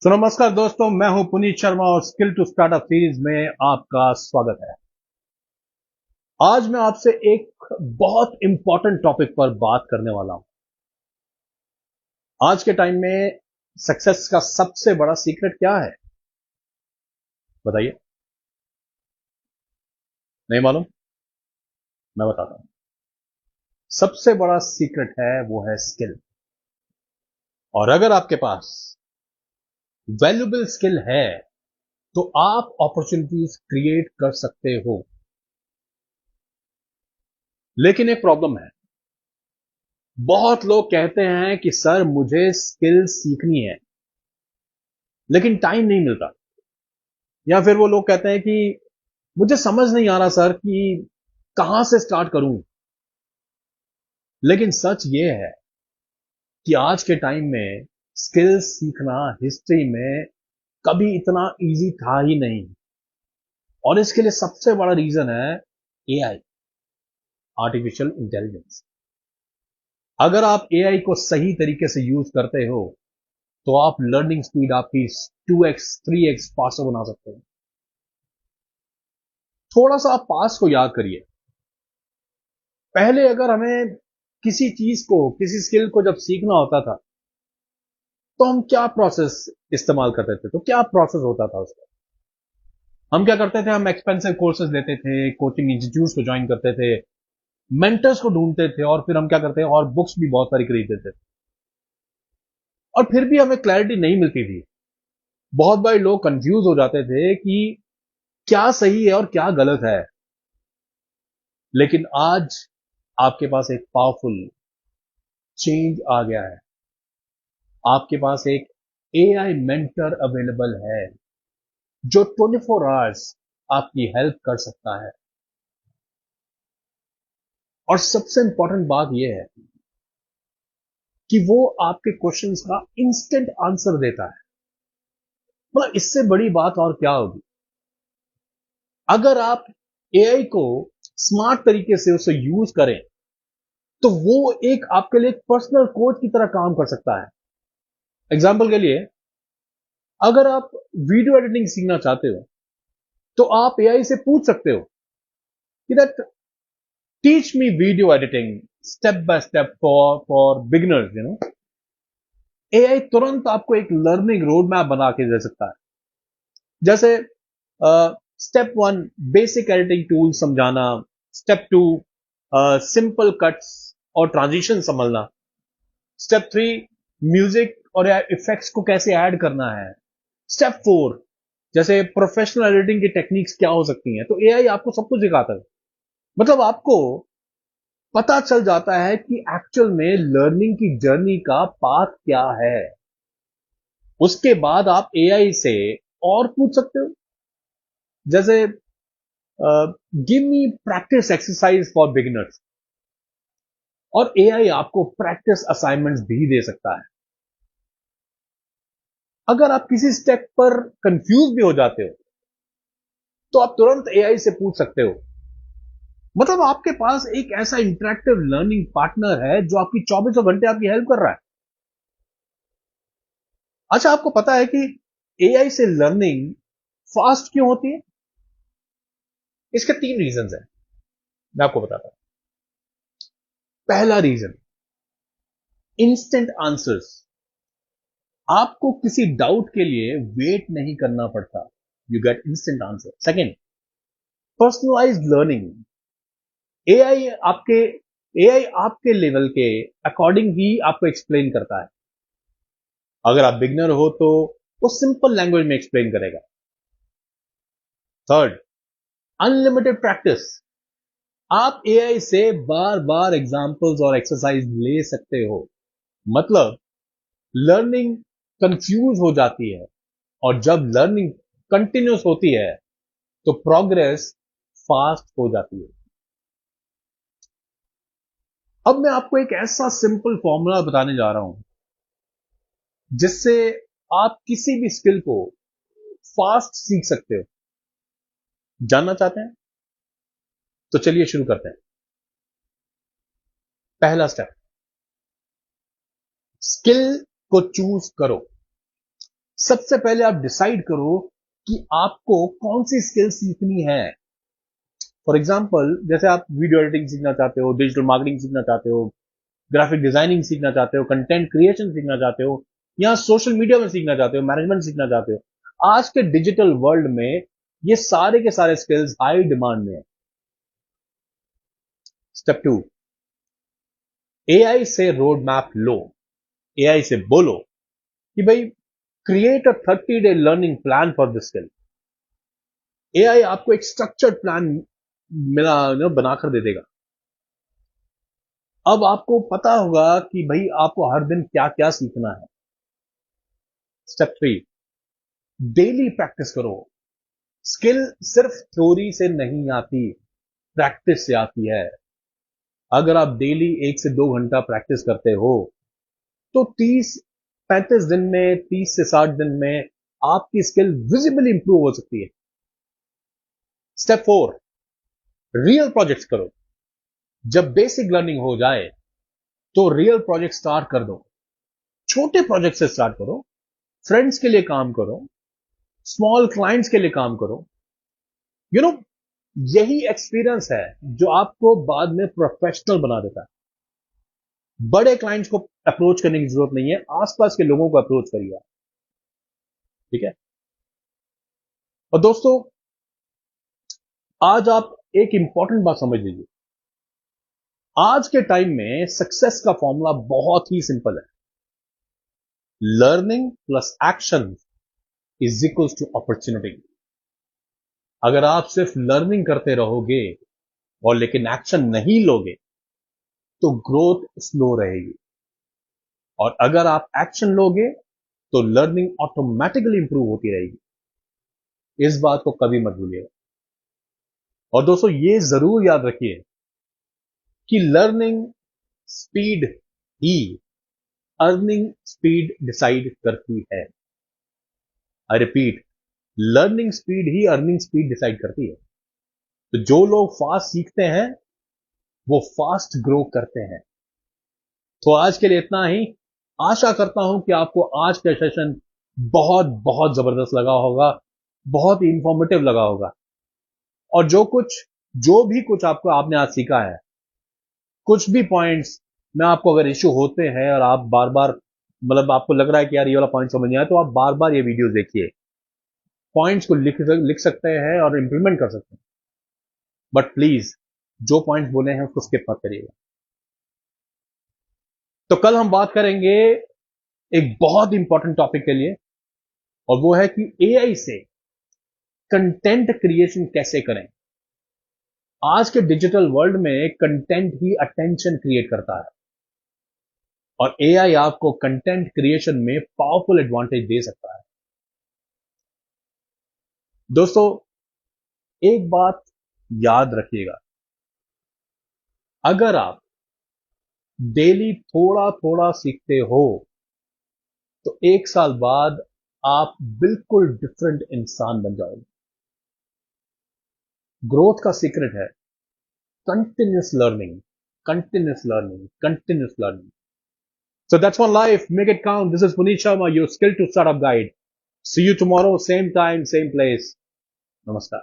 तो नमस्कार दोस्तों, मैं हूं पुनीत शर्मा और स्किल टू स्टार्टअप सीरीज में आपका स्वागत है। आज मैं आपसे एक बहुत इंपॉर्टेंट टॉपिक पर बात करने वाला हूं। आज के टाइम में सक्सेस का सबसे बड़ा सीक्रेट क्या है? बताइए। नहीं मालूम? मैं बताता हूं। सबसे बड़ा सीक्रेट है वो है स्किल। और अगर आपके पास वैल्यूबल स्किल है तो आप अपॉर्चुनिटीज क्रिएट कर सकते हो। लेकिन एक प्रॉब्लम है। बहुत लोग कहते हैं कि सर मुझे स्किल सीखनी है लेकिन टाइम नहीं मिलता। या फिर वो लोग कहते हैं कि मुझे समझ नहीं आ रहा सर कि कहां से स्टार्ट करूं। लेकिन सच ये है कि आज के टाइम में स्किल सीखना हिस्ट्री में कभी इतना इजी था ही नहीं। और इसके लिए सबसे बड़ा रीजन है एआई, आर्टिफिशियल इंटेलिजेंस। अगर आप एआई को सही तरीके से यूज करते हो तो आप लर्निंग स्पीड आपकी 2x 3x फास्टर बना सकते हैं। थोड़ा सा आप पास को याद करिए। पहले अगर हमें किसी चीज को, किसी स्किल को जब सीखना होता था तो हम क्या प्रोसेस इस्तेमाल करते थे, तो क्या प्रोसेस होता था उसका? हम क्या करते थे? हम एक्सपेंसिव कोर्सेज लेते थे, कोचिंग इंस्टीट्यूट्स को ज्वाइन करते थे, मेंटर्स को ढूंढते थे, और फिर हम क्या करते हैं, और बुक्स भी बहुत सारी खरीदते थे। और फिर भी हमें क्लैरिटी नहीं मिलती थी। बहुत बार लोग कंफ्यूज हो जाते थे कि क्या सही है और क्या गलत है। लेकिन आज आपके पास एक पावरफुल चेंज आ गया है। आपके पास एक एआई मेंटर अवेलेबल है जो 24 आवर्स आपकी हेल्प कर सकता है। और सबसे इंपॉर्टेंट बात यह है कि वो आपके क्वेश्चंस का इंस्टेंट आंसर देता है। मतलब इससे बड़ी बात और क्या होगी? अगर आप एआई को स्मार्ट तरीके से उसे यूज करें तो वो एक आपके लिए पर्सनल कोच की तरह काम कर सकता है। एग्जाम्पल के लिए, अगर आप वीडियो एडिटिंग सीखना चाहते हो तो आप एआई से पूछ सकते हो कि that teach me video editing step by step for beginners. AI तुरंत आपको एक लर्निंग रोड मैप बना के दे सकता है। जैसे स्टेप 1 बेसिक एडिटिंग टूल समझाना, स्टेप 2 सिंपल कट्स और ट्रांजिशन समझना, स्टेप 3 म्यूजिक और इफेक्ट्स को कैसे ऐड करना है, स्टेप 4 जैसे प्रोफेशनल एडिटिंग की टेक्निक्स क्या हो सकती हैं। तो एआई आपको सब कुछ सिखाता है। मतलब आपको पता चल जाता है कि एक्चुअल में लर्निंग की जर्नी का पाथ क्या है। उसके बाद आप एआई से और पूछ सकते हो, जैसे give me practice exercise for beginners. और एआई आपको प्रैक्टिस असाइनमेंट्स भी दे सकता है। अगर आप किसी स्टेप पर कंफ्यूज भी हो जाते हो तो आप तुरंत एआई से पूछ सकते हो। मतलब आपके पास एक ऐसा इंटरेक्टिव लर्निंग पार्टनर है जो आपकी 24 घंटे आपकी हेल्प कर रहा है। अच्छा, आपको पता है कि एआई से लर्निंग फास्ट क्यों होती है? इसके 3 रीजन है। मैं आपको बताता हूं। पहला रीजन, इंस्टेंट आंसर्स। आपको किसी डाउट के लिए वेट नहीं करना पड़ता। You get instant answer. Second, personalised learning. AI आपके एआई आपके लेवल के अकॉर्डिंग ही आपको एक्सप्लेन करता है। अगर आप बिगनर हो तो वो सिंपल लैंग्वेज में एक्सप्लेन करेगा। Third, unlimited practice. आप एआई से बार बार एग्जांपल्स और एक्सरसाइज ले सकते हो। मतलब लर्निंग कंफ्यूज हो जाती है, और जब लर्निंग कंटिन्यूस होती है तो प्रोग्रेस फास्ट हो जाती है। अब मैं आपको एक ऐसा सिंपल फॉर्मूला बताने जा रहा हूं जिससे आप किसी भी स्किल को फास्ट सीख सकते हो। जानना चाहते हैं? तो चलिए शुरू करते हैं। पहला स्टेप, स्किल को चूज करो। सबसे पहले आप डिसाइड करो कि आपको कौन सी स्किल सीखनी है। फॉर एग्जाम्पल, जैसे आप वीडियो एडिटिंग सीखना चाहते हो, डिजिटल मार्केटिंग सीखना चाहते हो, ग्राफिक डिजाइनिंग सीखना चाहते हो, कंटेंट क्रिएशन सीखना चाहते हो, या सोशल मीडिया में सीखना चाहते हो, मैनेजमेंट सीखना चाहते हो, आज के डिजिटल वर्ल्ड में ये सारे के सारे स्किल्स हाई डिमांड में है। स्टेप 2, एआई से रोड मैप लो। एआई से बोलो कि भाई create a 30-day learning plan for this skill. AI आपको एक स्ट्रक्चर्ड प्लान बनाकर दे देगा। अब आपको पता होगा कि भाई आपको हर दिन क्या क्या सीखना है। स्टेप 3, डेली प्रैक्टिस करो। स्किल सिर्फ थ्योरी से नहीं आती, प्रैक्टिस से आती है। अगर आप डेली 1 से 2 घंटा प्रैक्टिस करते हो तो 30-35 दिन में, 30 से 60 दिन में आपकी स्किल विजिबली इंप्रूव हो सकती है। स्टेप 4, रियल प्रोजेक्ट्स करो। जब बेसिक लर्निंग हो जाए तो रियल प्रोजेक्ट स्टार्ट कर दो। छोटे प्रोजेक्ट से स्टार्ट करो, फ्रेंड्स के लिए काम करो, स्मॉल क्लाइंट्स के लिए काम करो। यू नो, यही एक्सपीरियंस है जो आपको बाद में प्रोफेशनल बना देता है। बड़े क्लाइंट्स को अप्रोच करने की जरूरत नहीं है, आसपास के लोगों को अप्रोच करिए। ठीक है। और दोस्तों, आज आप एक इंपॉर्टेंट बात समझ लीजिए। आज के टाइम में सक्सेस का फॉर्मूला बहुत ही सिंपल है। Learning plus action is equals to opportunity. अगर आप सिर्फ लर्निंग करते रहोगे और लेकिन एक्शन नहीं लोगे तो ग्रोथ स्लो रहेगी, और अगर आप एक्शन लोगे तो लर्निंग ऑटोमेटिकली इंप्रूव होती रहेगी। इस बात को कभी मत भूलिएगा। और दोस्तों, ये जरूर याद रखिए कि लर्निंग स्पीड ही अर्निंग स्पीड डिसाइड करती है। I repeat, learning speed he earning speed decide करती है। तो जो लोग फास्ट सीखते हैं वो फास्ट ग्रो करते हैं। तो आज के लिए इतना ही। आशा करता हूं कि आपको आज का सेशन बहुत बहुत जबरदस्त लगा होगा, बहुत ही इंफॉर्मेटिव लगा होगा। और जो भी कुछ आपको आपने आज सीखा है, कुछ भी पॉइंट्स में आपको अगर इश्यू होते हैं और आप बार बार आपको लग रहा है कि यार ये वाला पॉइंट समझ नहीं आया, तो आप बार बार ये वीडियोस देखिए। पॉइंट्स को लिख सकते हैं और इंप्लीमेंट कर सकते हैं, बट प्लीज जो पॉइंट्स बोले हैं उसको स्किप मत करिएगा। तो कल हम बात करेंगे एक बहुत इंपॉर्टेंट टॉपिक के लिए, और वो है कि एआई से कंटेंट क्रिएशन कैसे करें। आज के डिजिटल वर्ल्ड में कंटेंट ही अटेंशन क्रिएट करता है, और एआई आपको कंटेंट क्रिएशन में पावरफुल एडवांटेज दे सकता है। दोस्तों, एक बात याद रखिएगा, अगर आप डेली थोड़ा थोड़ा सीखते हो तो 1 साल बाद आप बिल्कुल डिफरेंट इंसान बन जाओगे। ग्रोथ का सीक्रेट है continuous learning, continuous learning, continuous learning. So that's one life. Make it count. This is Puneet Sharma, your skill to startup guide. See you tomorrow, same time, same place. Namaskar.